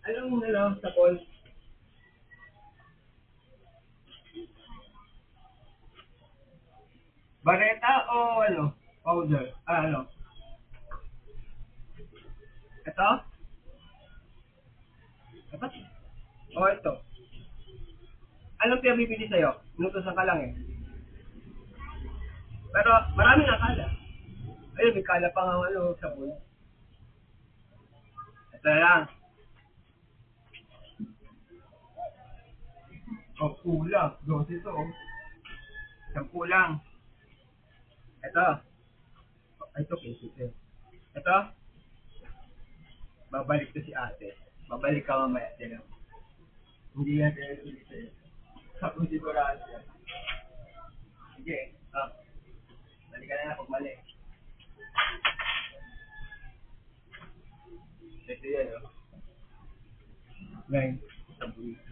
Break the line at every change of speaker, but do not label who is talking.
Anong ano, sapon? Bareta o ano? Powder? Ah, ano? Ito? Ito? O ito? Anong pinabibili sa'yo? Inutusan ka lang eh. Pero maraming akala. Ayun, may kala pa nga ano, sabon. Ito na lang. O, kulang. 12 ito oh. 10 lang. Ito. Ay, ito, 15. Ito, babalik to si ate. Babalik ka mamaya. Tinan mo. Hindi yan ulit sa'yo. Sabi sigurado yan. Sige. Ah, balik ka na lang pag mali. Ito yan, oh. Ngayon, sabon.